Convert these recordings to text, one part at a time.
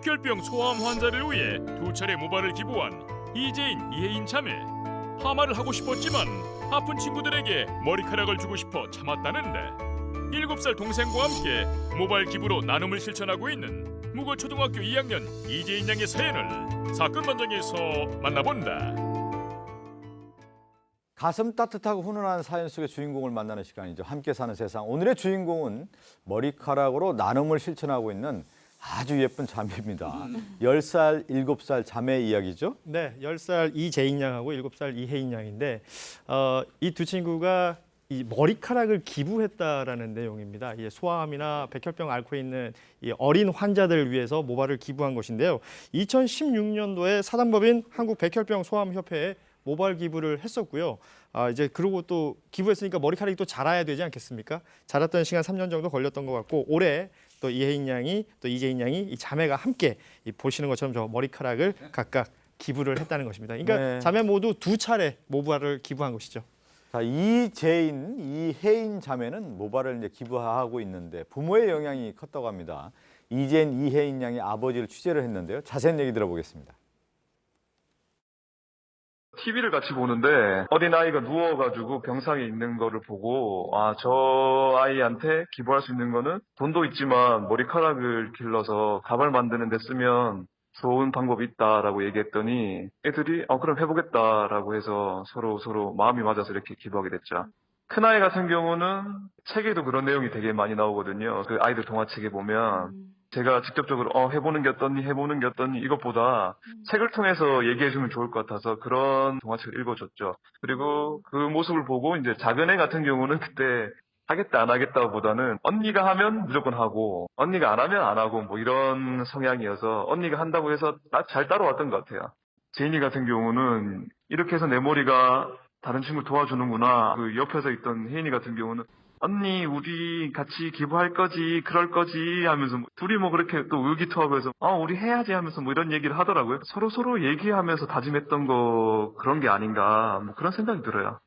백혈병 소아암 환자를 위해 2차례 모발을 기부한 이재인, 이혜인 자매. 파마를 하고 싶었지만 아픈 친구들에게 머리카락을 주고 싶어 참았다는데 7살 동생과 함께 모발 기부로 나눔을 실천하고 있는 무거초등학교 2학년 이재인 양의 사연을 사건 현장에서 만나본다. 가슴 따뜻하고 훈훈한 사연 속의 주인공을 만나는 시간이죠. 함께 사는 세상. 오늘의 주인공은 머리카락으로 나눔을 실천하고 있는 아주 예쁜 자매입니다. 10살, 7살 자매 이야기죠? 네, 10살 이재인 양하고 7살 이혜인 양인데 이 두 친구가 이 머리카락을 기부했다라는 내용입니다. 이 소아암이나 백혈병 앓고 있는 이 어린 환자들을 위해서 모발을 기부한 것인데요. 2016년도에 사단법인 한국백혈병 소아암협회에 모발 기부를 했었고요. 이제 그러고 또 기부했으니까 머리카락이 또 자라야 되지 않겠습니까? 자랐던 시간 3년 정도 걸렸던 것 같고 올해 또 이혜인 양이 또 이재인 양이 이 자매가 함께 이 보시는 것처럼 저 머리카락을 각각 기부를 했다는 것입니다. 그러니까 네. 자매 모두 2차례 모발을 기부한 것이죠. 자, 이재인, 이혜인 자매는 모발을 이제 기부하고 있는데 부모의 영향이 컸다고 합니다. 이재인, 이혜인 양의 아버지를 취재를 했는데요. 자세한 얘기 들어보겠습니다. TV를 같이 보는데 어린아이가 누워가지고 병상에 있는 거를 보고 저 아이한테 기부할 수 있는 거는 돈도 있지만 머리카락을 길러서 가발 만드는 데 쓰면 좋은 방법이 있다라고 얘기했더니 애들이 그럼 해보겠다라고 해서 서로 마음이 맞아서 이렇게 기부하게 됐죠. 큰아이 같은 경우는 책에도 그런 내용이 되게 많이 나오거든요. 그 아이들 동화책에 보면 제가 직접적으로 해보는 게 어떠니 이것보다 책을 통해서 얘기해주면 좋을 것 같아서 그런 동화책을 읽어줬죠. 그리고 그 모습을 보고 이제 작은 애 같은 경우는 그때 하겠다 안 하겠다보다는 언니가 하면 무조건 하고 언니가 안 하면 안 하고 뭐 이런 성향이어서 언니가 한다고 해서 잘 따라왔던 것 같아요. 제인이 같은 경우는 이렇게 해서 내 머리가 다른 친구를 도와주는구나. 그 옆에서 있던 혜인이 같은 경우는 언니 우리 같이 기부할 거지 그럴 거지 하면서 둘이 뭐 그렇게 또 의기투합해서 우리 해야지 하면서 뭐 이런 얘기를 하더라고요. 서로 얘기하면서 다짐했던 거 그런 게 아닌가 뭐 그런 생각이 들어요.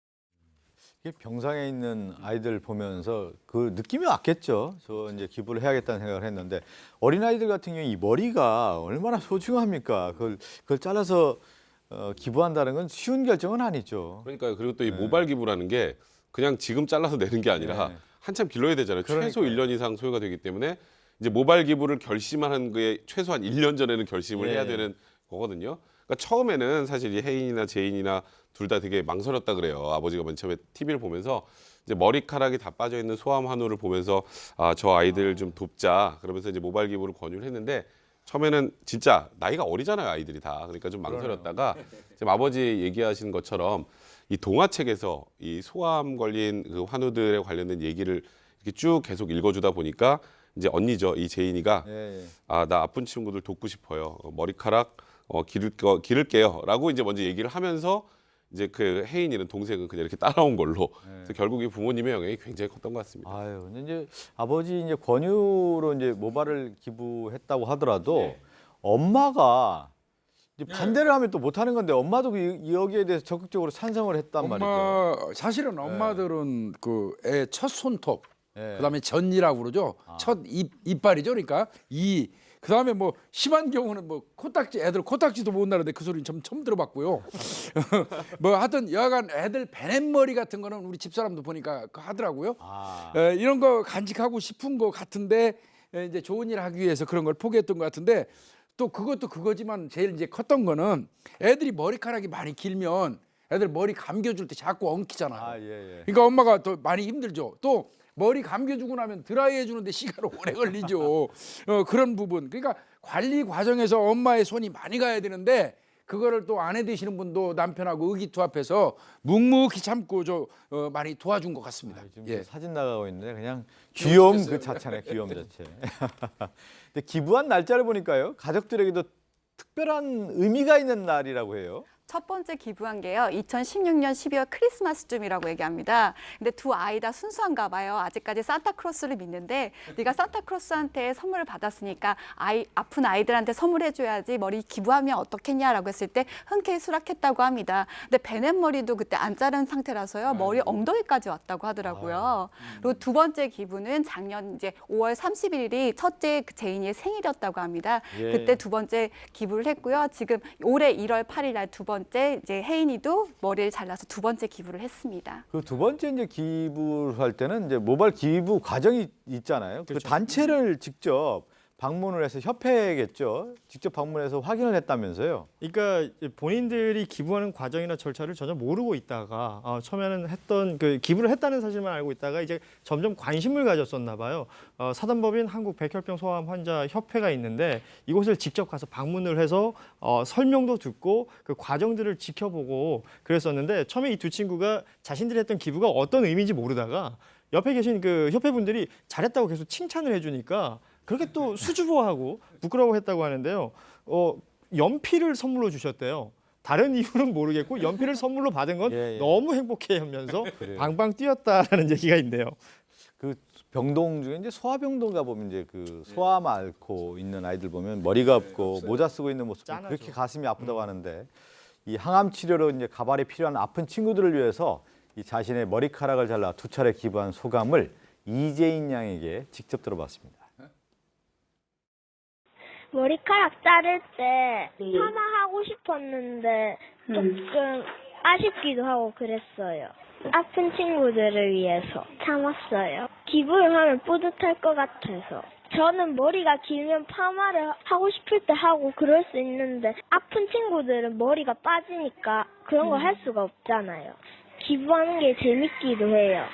병상에 있는 아이들 보면서 그 느낌이 왔겠죠. 저 이제 기부를 해야겠다는 생각을 했는데 어린아이들 같은 경우 이 머리가 얼마나 소중합니까? 그걸 잘라서 기부한다는 건 쉬운 결정은 아니죠. 그러니까요. 그리고 또 이 모발 기부라는 게 그냥 지금 잘라서 내는 게 아니라 한참 길러야 되잖아요. 최소 1년 이상 소요가 되기 때문에 이제 모발 기부를 결심하는 게 최소한 1년 전에는 결심을 해야 되는 거거든요. 그러니까 처음에는 사실 이 혜인이나 제인이나 둘 다 되게 망설였다 그래요. 아버지가 맨 처음에 TV를 보면서 이제 머리카락이 다 빠져 있는 소아암 환우를 보면서 저 아이들 좀 돕자 그러면서 이제 모발 기부를 권유를 했는데 처음에는 진짜 나이가 어리잖아요, 아이들이 다. 그러니까 좀 망설였다가 지금 아버지 얘기하신 것처럼 이 동화책에서 이 소아암 걸린 그 환우들에 관련된 얘기를 이렇게 쭉 계속 읽어주다 보니까 이제 언니죠, 이 제인이가 나 아픈 친구들 돕고 싶어요. 머리카락 기를게요라고 이제 먼저 얘기를 하면서 이제 그 혜인이는 동생은 그냥 이렇게 따라온 걸로 그래서 결국 이 부모님의 영향이 굉장히 컸던 것 같습니다. 근데 이제 아버지 이제 권유로 이제 모발을 기부했다고 하더라도 엄마가 이제 반대를 하면 또 못하는 건데 엄마도 여기에 대해서 적극적으로 찬성을 했단 말이죠. 사실은 엄마들은 그 애 첫 손톱, 네. 그다음에 전이라고 그러죠. 첫 이빨이죠. 그러니까 그다음에 뭐 심한 경우는 뭐 코딱지 애들 코딱지도 못 나는데 그 소리는 처음 들어봤고요. 뭐 하여튼 여하간 애들 베넷머리 같은 거는 우리 집사람도 보니까 하더라고요. 이런 거 간직하고 싶은 거 같은데 이제 좋은 일 하기 위해서 그런 걸 포기했던 것 같은데 또 그것도 그거지만 제일 이제 컸던 거는 애들이 머리카락이 많이 길면 애들 머리 감겨줄 때 자꾸 엉키잖아요. 그러니까 엄마가 더 많이 힘들죠. 또 머리 감겨주고 나면 드라이 해주는데 시간 오래 걸리죠. 그런 부분. 그러니까 관리 과정에서 엄마의 손이 많이 가야 되는데 그거를 또 아내 되시는 분도 남편하고 의기투합해서 묵묵히 참고 많이 도와준 것 같습니다. 지금 사진 나가고 있는데 그냥 귀여움 그 자체네, 귀여움 자체. 근데 기부한 날짜를 보니까요, 가족들에게도 특별한 의미가 있는 날이라고 해요. 첫 번째 기부한 게요. 2016년 12월 크리스마스쯤이라고 얘기합니다. 근데 두 아이 다 순수한가 봐요. 아직까지 산타크로스를 믿는데 네가 산타크로스한테 선물을 받았으니까 아픈 아이들한테 선물해줘야지 머리 기부하면 어떻겠냐라고 했을 때 흔쾌히 수락했다고 합니다. 근데 베넷 머리도 그때 안 자른 상태라서요. 머리 엉덩이까지 왔다고 하더라고요. 그리고 두 번째 기부는 작년 이제 5월 31일이 첫째 제인이의 생일이었다고 합니다. 예. 그때 두 번째 기부를 했고요. 지금 올해 1월 8일 날 두 번째 이제 혜인이도 머리를 잘라서 두 번째 기부를 했습니다. 그 두 번째 이제 기부를 할 때는 이제 모바일 기부 과정이 있잖아요. 그 그렇죠. 단체를 직접 방문을 해서 협회겠죠. 직접 방문해서 확인을 했다면서요. 그러니까 본인들이 기부하는 과정이나 절차를 전혀 모르고 있다가 처음에는 했던 그 기부를 했다는 사실만 알고 있다가 이제 점점 관심을 가졌었나 봐요. 사단법인 한국 백혈병 소아암 환자 협회가 있는데 이곳을 직접 가서 방문을 해서 설명도 듣고 그 과정들을 지켜보고 그랬었는데 처음에 이 두 친구가 자신들이 했던 기부가 어떤 의미인지 모르다가 옆에 계신 그 협회분들이 잘했다고 계속 칭찬을 해주니까 그렇게 또 수줍어하고 부끄러워했다고 하는데요. 연필을 선물로 주셨대요. 다른 이유는 모르겠고 연필을 선물로 받은 건 예, 예. 너무 행복해하면서 그래요. 방방 뛰었다라는 얘기가 있네요. 그 병동 중에 이제 소아병동 가보면 이제 그 소아암 앓고 있는 아이들 보면 머리가 없고 모자 쓰고 있는 모습 짠하죠. 그렇게 가슴이 아프다고 하는데 이 항암 치료로 이제 가발이 필요한 아픈 친구들을 위해서 이 자신의 머리카락을 잘라 두 차례 기부한 소감을 이재인 양에게 직접 들어봤습니다. 머리카락 자를 때 파마하고 싶었는데 조금 아쉽기도 하고 그랬어요. 아픈 친구들을 위해서 참았어요. 기부를 하면 뿌듯할 것 같아서. 저는 머리가 길면 파마를 하고 싶을 때 하고 그럴 수 있는데 아픈 친구들은 머리가 빠지니까 그런 거 할 수가 없잖아요. 기부하는 게 재밌기도 해요.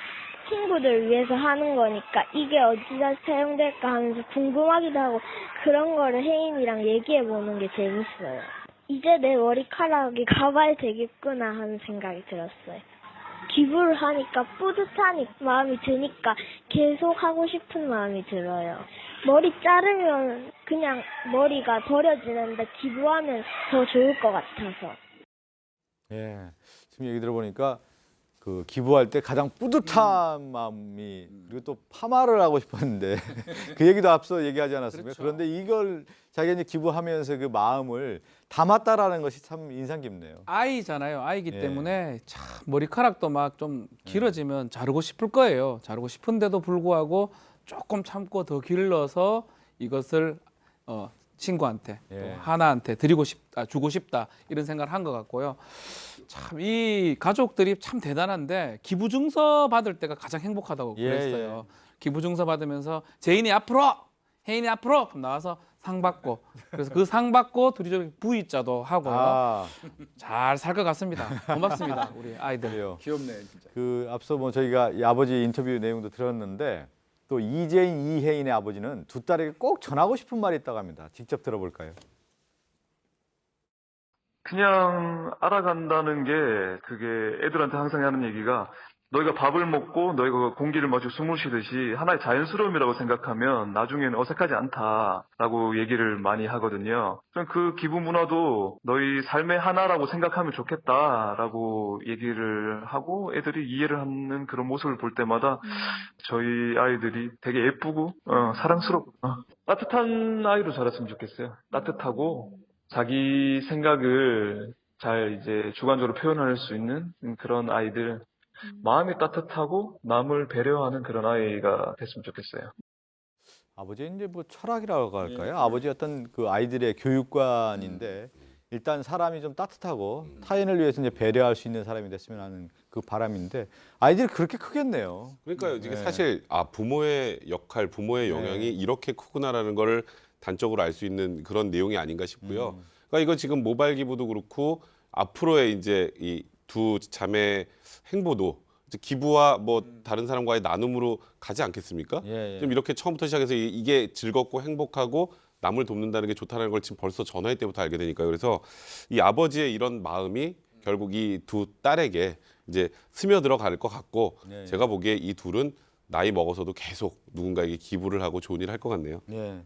친구들 위해서 하는 거니까 이게 어디다 사용될까 하면서 궁금하기도 하고 그런 거를 혜인이랑 얘기해 보는 게 재밌어요. 이제 내 머리카락이 가발 되겠구나 하는 생각이 들었어요. 기부를 하니까 뿌듯한 마음이 드니까 계속 하고 싶은 마음이 들어요. 머리 자르면 그냥 머리가 버려지는데 기부하면 더 좋을 것 같아서. 예, 지금 얘기 들어보니까 그 기부할 때 가장 뿌듯한 마음이 그리고 또 파마를 하고 싶었는데 그 얘기도 앞서 얘기하지 않았습니까? 그렇죠. 그런데 이걸 자기가 이제 기부하면서 그 마음을 담았다라는 것이 참 인상 깊네요. 아이잖아요. 아이기 예. 때문에 참 머리카락도 막 좀 길어지면 자르고 싶을 거예요. 자르고 싶은데도 불구하고 조금 참고 더 길러서 이것을 친구한테 예. 또 하나한테 드리고 싶다, 주고 싶다 이런 생각을 한 것 같고요. 참 이 가족들이 참 대단한데 기부증서 받을 때가 가장 행복하다고 예, 그랬어요. 기부증서 받으면서 제인이 앞으로, 혜인이 앞으로 나와서 상 받고 그래서 그 상 받고 둘이 V자도 하고 아, 잘 살 것 같습니다. 고맙습니다, 우리 아이들. 그래요. 귀엽네 진짜. 그 앞서 뭐 저희가 이 아버지 인터뷰 내용도 들었는데 또 이재인, 이혜인의 아버지는 두 딸에게 꼭 전하고 싶은 말이 있다고 합니다. 직접 들어볼까요? 그냥 알아간다는 게 그게 애들한테 항상 하는 얘기가 너희가 밥을 먹고 너희가 공기를 마시고 숨을 쉬듯이 하나의 자연스러움이라고 생각하면 나중에는 어색하지 않다라고 얘기를 많이 하거든요. 저는 그 기부 문화도 너희 삶의 하나라고 생각하면 좋겠다라고 얘기를 하고 애들이 이해를 하는 그런 모습을 볼 때마다 저희 아이들이 되게 예쁘고 사랑스럽고 따뜻한 아이로 자랐으면 좋겠어요. 따뜻하고 자기 생각을 잘 이제 주관적으로 표현할 수 있는 그런 아이들, 마음이 따뜻하고 남을 배려하는 그런 아이가 됐으면 좋겠어요. 아버지의 이제 뭐 철학이라고 할까요? 아버지 어떤 그 아이들의 교육관인데 일단 사람이 좀 따뜻하고 타인을 위해서 이제 배려할 수 있는 사람이 됐으면 하는 그 바람인데 아이들이 그렇게 크겠네요. 그러니까요. 이게 네. 사실 부모의 역할, 부모의 영향이 이렇게 크구나라는 걸 단적으로 알 수 있는 그런 내용이 아닌가 싶고요. 그러니까 이거 지금 모바일 기부도 그렇고 앞으로의 이제 이 두 자매 행보도 이제 기부와 뭐 다른 사람과의 나눔으로 가지 않겠습니까? 예, 예. 좀 이렇게 처음부터 시작해서 이게 즐겁고 행복하고 남을 돕는다는 게 좋다는 걸 지금 벌써 전화할 때부터 알게 되니까요. 그래서 이 아버지의 이런 마음이 결국 이 두 딸에게 이제 스며들어 갈 것 같고 네. 제가 보기에 이 둘은 나이 먹어서도 계속 누군가에게 기부를 하고 좋은 일을 할 것 같네요. 예.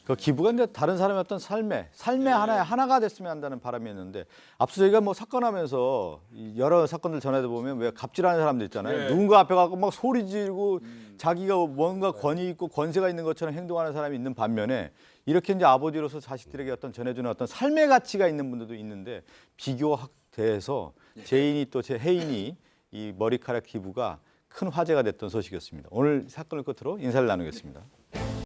그 기부가 이제 다른 사람의 어떤 삶의 하나가 됐으면 한다는 바람이었는데 앞서 저희가 뭐 사건하면서 여러 사건들 전해다 보면 왜 갑질하는 사람들 있잖아요. 누군가 앞에 가고 막 소리 지르고 자기가 뭔가 권위 있고 권세가 있는 것처럼 행동하는 사람이 있는 반면에 이렇게 이제 아버지로서 자식들에게 어떤 전해주는 어떤 삶의 가치가 있는 분들도 있는데 비교돼서 제인이 또 제 혜인이 이 머리카락 기부가 큰 화제가 됐던 소식이었습니다. 오늘 사건을 끝으로 인사를 나누겠습니다.